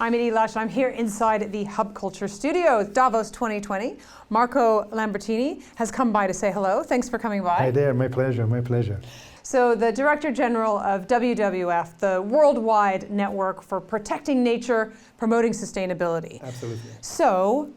I'm Edie Lush, and I'm here inside the Hub Culture Studio, Davos 2020. Marco Lambertini has come by to say hello. Thanks for coming by. Hi there, my pleasure, my pleasure. So the Director General of WWF, the worldwide network for protecting nature, promoting sustainability. Absolutely. So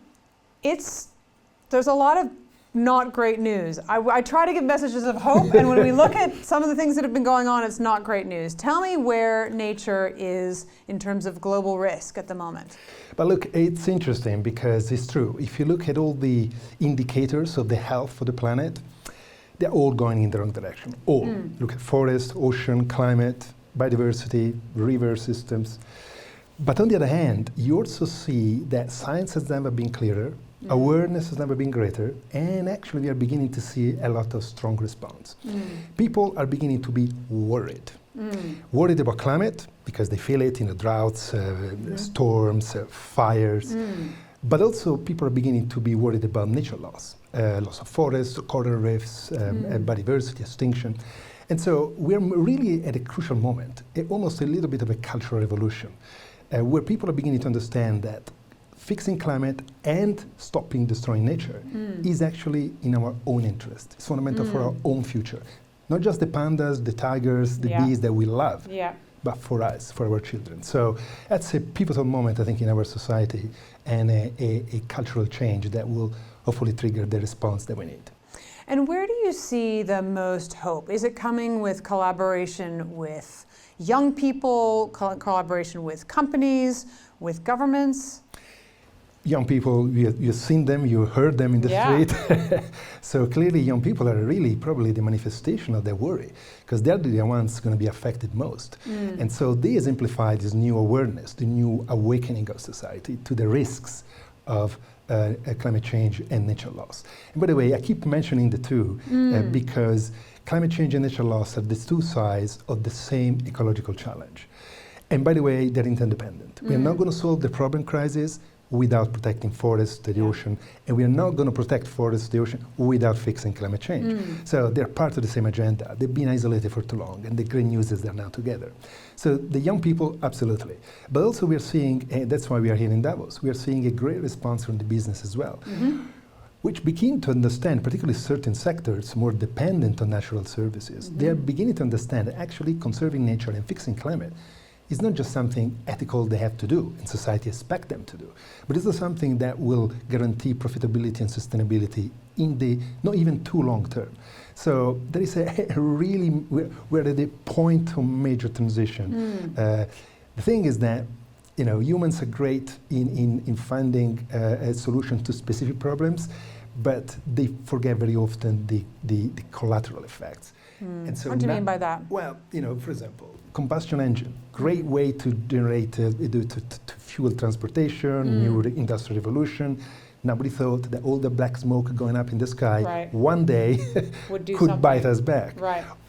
there's a lot of not great news. I try to give messages of hope, and when we look at some of the things that have been going on, it's not great news. Tell me where nature is in terms of global risk at the moment. But look, it's interesting because it's true. If you look at all the indicators of the health of the planet, they're all going in the wrong direction. All. Look at forest, ocean, climate, biodiversity, river systems. But on the other hand, you also see that science has never been clearer, awareness has never been greater, and actually we are beginning to see a lot of strong response. People are beginning to be worried. Worried about climate, because they feel it in the droughts, storms, fires. But also people are beginning to be worried about nature loss. Loss of forests, coral reefs, biodiversity, extinction. And so we're really at a crucial moment, almost a little bit of a cultural revolution, where people are beginning to understand that fixing climate and stopping destroying nature is actually in our own interest. It's fundamental for our own future. Not just the pandas, the tigers, the bees that we love, but for us, for our children. So that's a pivotal moment, I think, in our society, and a cultural change that will hopefully trigger the response that we need. And where do you see the most hope? Is it coming with collaboration with young people, collaboration with companies, with governments? Young people, you've seen them, you heard them in the street. So clearly young people are really probably the manifestation of their worry, because they're the ones going to be affected most. And so they exemplify this new awareness, the new awakening of society to the risks of climate change and nature loss. And by the way, I keep mentioning the two because climate change and nature loss are the two sides of the same ecological challenge. And by the way, they're interdependent. We are not going to solve the problem crisis without protecting forests, the ocean, and we are not going to protect forests, the ocean, without fixing climate change. So they're part of the same agenda. They've been isolated for too long, and the great news is they're now together. So the young people, absolutely. But also we are seeing, and that's why we are here in Davos, we are seeing a great response from the business as well, which begin to understand, particularly certain sectors more dependent on natural services, they are beginning to understand that actually conserving nature and fixing climate is not just something ethical they have to do and society expects them to do, but it's something that will guarantee profitability and sustainability in the not even too long term. So there is a really, we're at the point of major transition. The thing is that humans are great in finding a solution to specific problems, but they forget very often the collateral effects. And so what do you mean by that? Well, for example, combustion engine, great way to generate, to fuel transportation, new industrial revolution. Nobody thought that all the black smoke going up in the sky one day could bite us back.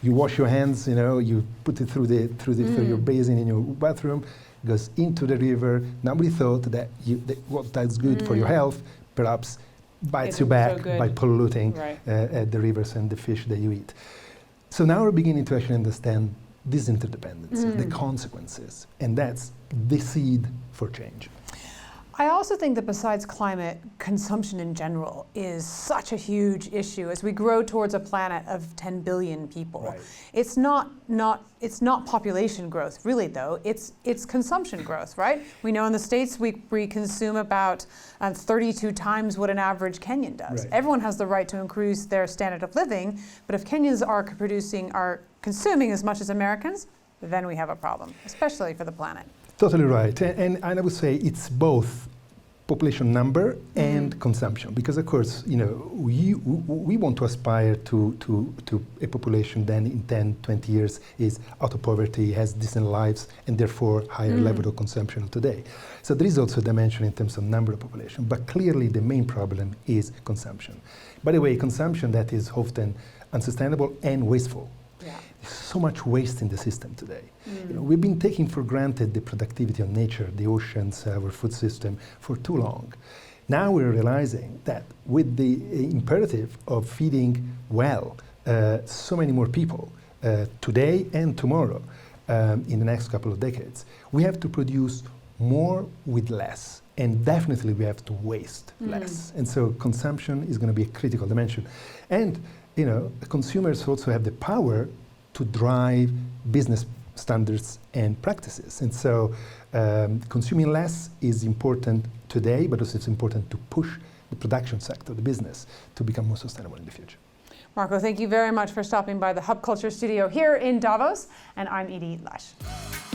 You wash your hands, you put it through your basin in your bathroom, goes into the river. Nobody thought that that's good for your health, perhaps bites you back by polluting the rivers and the fish that you eat. So now we're beginning to actually understand these interdependencies, the consequences, and that's the seed for change. I also think that besides climate, consumption in general is such a huge issue as we grow towards a planet of 10 billion people. It's not population growth, really, though. It's consumption growth, right? We know in the States we consume about 32 times what an average Kenyan does. Everyone has the right to increase their standard of living, but if Kenyans are consuming as much as Americans, then we have a problem, especially for the planet. Totally right, and I would say it's both population number and consumption, because of course, we want to aspire to a population that in 10, 20 years is out of poverty, has decent lives, and therefore higher level of consumption of today. So there is also a dimension in terms of number of population, but clearly the main problem is consumption. By the way, consumption that is often unsustainable and wasteful. There's so much waste in the system today. We've been taking for granted the productivity of nature, the oceans, our food system for too long. Now we're realizing that with the imperative of feeding well so many more people today and tomorrow in the next couple of decades, we have to produce more with less. And definitely we have to waste less. And so consumption is going to be a critical dimension. And consumers also have the power to drive business standards and practices. And so consuming less is important today, but also it's important to push the production sector, the business, to become more sustainable in the future. Marco, thank you very much for stopping by the Hub Culture studio here in Davos. And I'm Edie Lush.